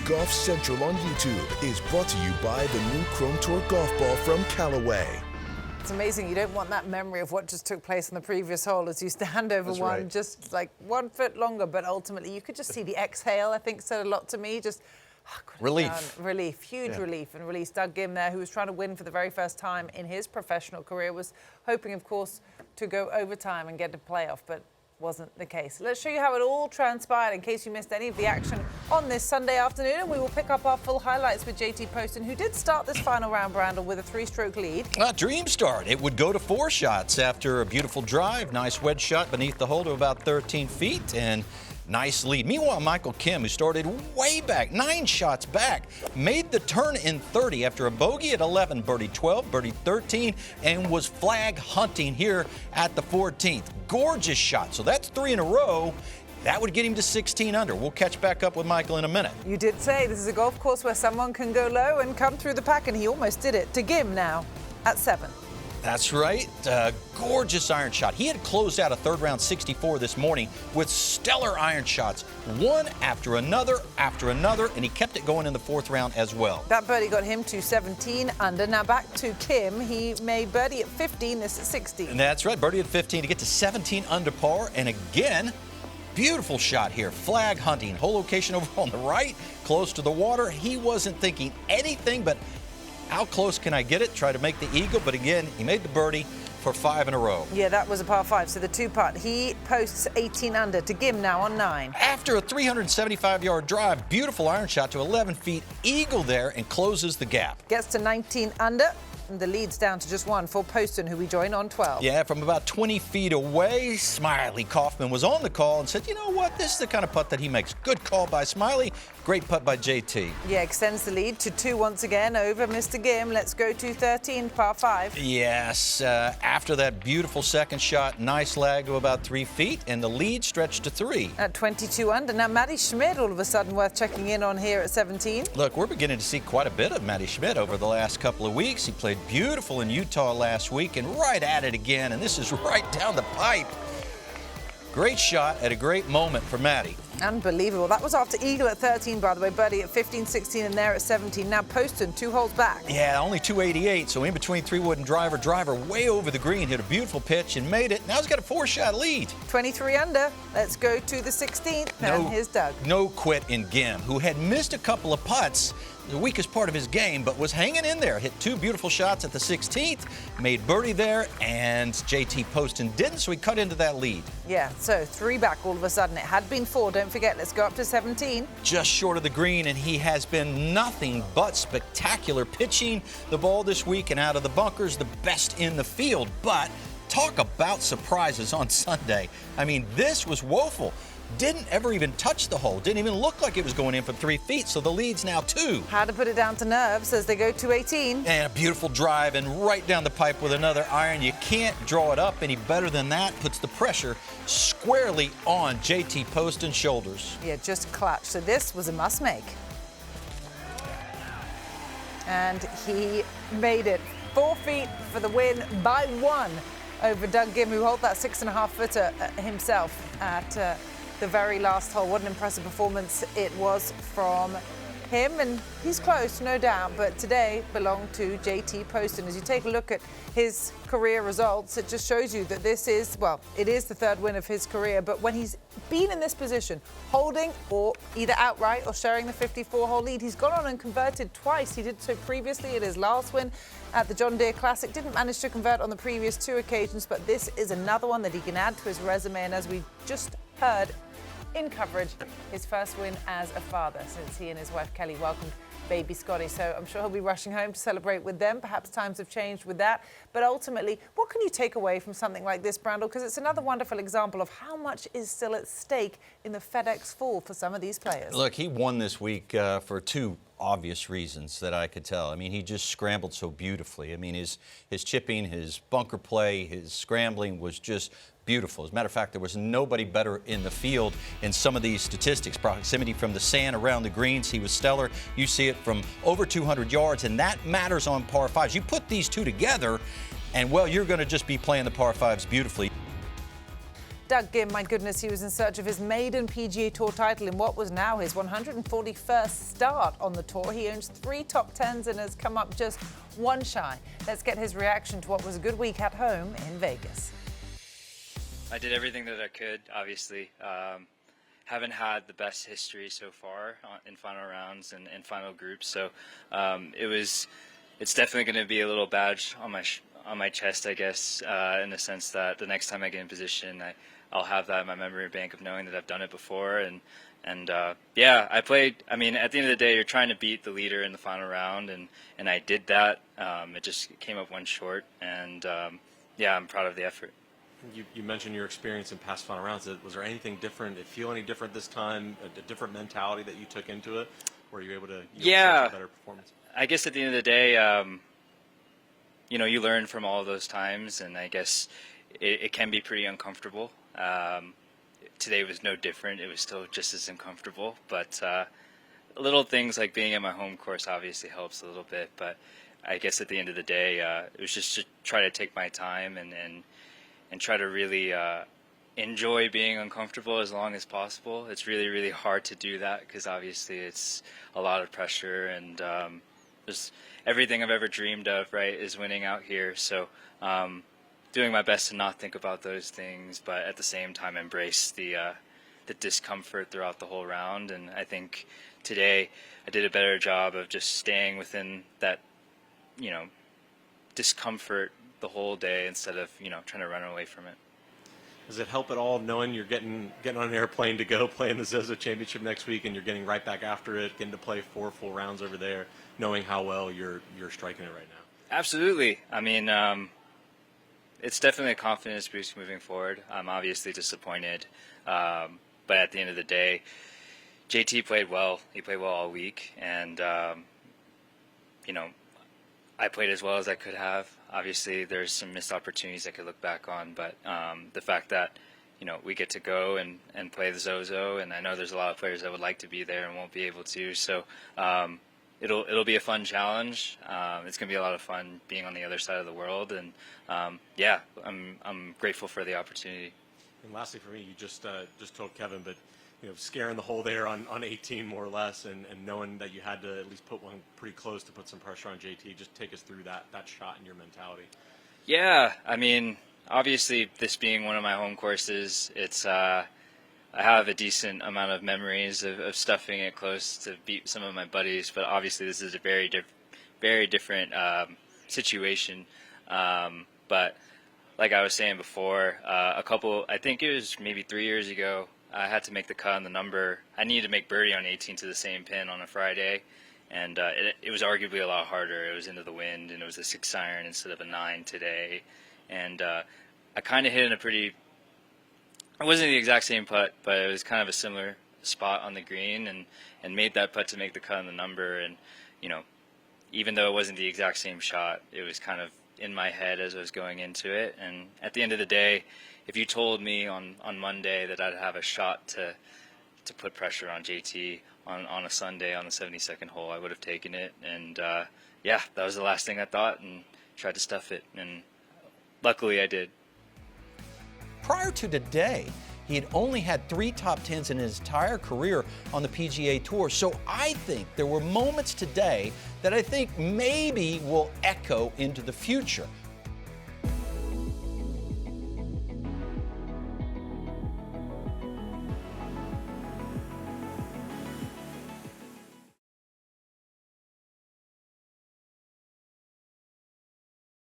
Golf Central on YouTube is brought to you by the new Chrome Tour golf ball from Callaway. It's amazing. You don't want that memory of what just took place on the previous hole as you stand over That's one right. just like 1 foot longer, but ultimately you could just see the exhale. I think said a lot to me. Just relief, huge relief, and release. Doug Ghim there, who was trying to win for the very first time in his professional career, was hoping, of course, to go overtime and get a playoff, but wasn't the case. Let's show you how it all transpired in case you missed any of the action on this Sunday afternoon, and we will pick up our full highlights with JT Poston, who did start this final round, Brandel, with a 3-stroke lead. A dream start. It would go to 4 shots after a beautiful drive. Nice wedge shot beneath the hole to about 13 feet, and nice lead. Meanwhile, Michael Kim, who started way back, 9 shots back, made the turn in 30 after a bogey at 11, birdie 12, birdie 13, and was flag hunting here at the 14th. Gorgeous shot. So that's 3 in a row. That would get him to 16 under. We'll catch back up with Michael in a minute. You did say this is a golf course where someone can go low and come through the pack, and he almost did it. To Ghim now at 7. That's right. Gorgeous iron shot. He had closed out a third round 64 this morning with stellar iron shots, one after another, and he kept it going in the 4th round as well. That birdie got him to 17 under. Now back to Kim. He made birdie at 15, this at 16. And that's right, birdie at 15 to get to 17 under par. And again, beautiful shot here. Flag hunting. Hole location over on the right, close to the water. He wasn't thinking anything but how close can I get it? Try to make the eagle, but again, he made the birdie for 5 in a row. Yeah, that was a par 5, so the 2-putt. He posts 18 under. To Ghim now on 9. After a 375-yard drive, beautiful iron shot to 11 feet, eagle there, and closes the gap. Gets to 19 under. And the lead's down to just 1 for Poston, who we join on 12. Yeah, from about 20 feet away, Smiley Kaufman was on the call and said, you know what, this is the kind of putt that he makes. Good call by Smiley, great putt by JT. Yeah, extends the lead to 2 once again over Mr. Ghim. Let's go to 13, par 5. Yes, after that beautiful second shot, nice lag to about 3 feet, and the lead stretched to 3. At 22 under. Now, Matty Schmidt, all of a sudden, worth checking in on here at 17. Look, we're beginning to see quite a bit of Matty Schmidt over the last couple of weeks. He played beautiful in Utah last week and right at it again, and this is right down the pipe. Great shot at a great moment for Matty. Unbelievable. That was after eagle at 13, by the way. Birdie at 15, 16, and there at 17. Now Poston, 2 holes back. Yeah, only 288, so in between 3-wood and driver way over the green, hit a beautiful pitch and made it. Now he's got a 4-shot lead. 23 under. Let's go to the 16th. And here's Doug. No quit in Ghim, who had missed a couple of putts, the weakest part of his game, but was hanging in there. Hit 2 beautiful shots at the 16th, made birdie there, and JT Poston didn't, so he cut into that lead. Yeah, so 3 back all of a sudden. It had been 4, don't forget. Let's go up to 17. Just short of the green, and he has been nothing but spectacular pitching the ball this week and out of the bunkers, the best in the field. But talk about surprises on Sunday. I mean, this was woeful. Didn't ever even touch the hole. Didn't even look like it was going in from 3 feet, so the lead's now 2. How to put it down to nerves as they go to 18. And a beautiful drive and right down the pipe with another iron. You can't draw it up any better than that. Puts the pressure squarely on JT Poston's shoulders. Yeah, just clutch. So this was a must-make. And he made it 4 feet for the win by 1 over Doug Ghim, who held that 6.5-footer himself at the very last hole. What an impressive performance it was from him, and he's close, no doubt, but today belonged to JT Poston. As you take a look at his career results, it just shows you that this is, well, it is the 3rd win of his career, but when he's been in this position, holding or either outright or sharing the 54-hole lead, he's gone on and converted twice. He did so previously at his last win at the John Deere Classic. Didn't manage to convert on the previous 2 occasions, but this is another one that he can add to his resume, and as we just heard in coverage, his first win as a father since he and his wife Kelly welcomed baby Scotty. So I'm sure he'll be rushing home to celebrate with them. Perhaps times have changed with that. But ultimately, what can you take away from something like this, Brandel? Because it's another wonderful example of how much is still at stake in the FedEx Fall for some of these players. Look, he won this week for 2 obvious reasons that I could tell. I mean, he just scrambled so beautifully. I mean, his chipping, his bunker play, his scrambling was just beautiful. As a matter of fact, there was nobody better in the field in some of these statistics. Proximity from the sand around the greens, he was stellar. You see it from over 200 yards, and that matters on par 5s. You put these 2 together, and, well, you're going to just be playing the par 5s beautifully. Doug Ghim, my goodness, he was in search of his maiden PGA Tour title in what was now his 141st start on the tour. He owns 3 top 10s and has come up just one shy. Let's get his reaction to what was a good week at home in Vegas. I did everything that I could, obviously. Haven't had the best history so far in final rounds and final groups, so it's definitely going to be a little badge on my chest, I guess, in the sense that the next time I get in position, I'll have that in my memory bank of knowing that I've done it before. And yeah, I played. I mean, at the end of the day, you're trying to beat the leader in the final round, and I did that. It just came up one short, and yeah, I'm proud of the effort. You mentioned your experience in past final rounds. Was there anything different? Did it feel any different this time? A different mentality that you took into it? Were you able to yeah, a better performance? I guess at the end of the day, you learn from all of those times, and I guess it can be pretty uncomfortable. Today was no different. It was still just as uncomfortable, but little things like being at my home course obviously helps a little bit. But I guess at the end of the day, it was just to try to take my time and try to really enjoy being uncomfortable as long as possible. It's really, really hard to do that because obviously it's a lot of pressure, and there's everything I've ever dreamed of, right, is winning out here. So doing my best to not think about those things, but at the same time embrace the discomfort throughout the whole round. And I think today I did a better job of just staying within that, discomfort the whole day instead of, trying to run away from it. Does it help at all knowing you're getting on an airplane to go play in the Zozo Championship next week, and you're getting right back after it, getting to play 4 full rounds over there, knowing how well you're striking it right now? Absolutely. I mean, it's definitely a confidence boost moving forward. I'm obviously disappointed, but at the end of the day, JT played well. He played well all week, and I played as well as I could have. Obviously, there's some missed opportunities I could look back on, but the fact that we get to go and play the Zozo, and I know there's a lot of players that would like to be there and won't be able to. So it'll be a fun challenge. It's going to be a lot of fun being on the other side of the world, and yeah, I'm grateful for the opportunity. And lastly, for me, you just told Kevin, but scaring the hole there on 18 more or less, and knowing that you had to at least put one pretty close to put some pressure on JT. Just take us through that shot and your mentality. Yeah, I mean, obviously this being one of my home courses, it's I have a decent amount of memories of stuffing it close to beat some of my buddies, but obviously this is a very different situation. But like I was saying before, I think it was maybe 3 years ago, I had to make the cut on the number. I needed to make birdie on 18 to the same pin on a Friday, and it was arguably a lot harder. It was into the wind, and it was a 6 iron instead of a 9 today. And I kind of hit in it wasn't the exact same putt, but it was kind of a similar spot on the green, and made that putt to make the cut on the number. And, even though it wasn't the exact same shot, it was kind of in my head as I was going into it. And at the end of the day, if you told me on Monday that I'd have a shot to put pressure on JT on a Sunday on the 72nd hole, I would have taken it. And yeah, that was the last thing I thought, and tried to stuff it, and luckily I did. Prior to today, he had only had 3 top 10s in his entire career on the PGA Tour. So I think there were moments today that I think maybe will echo into the future.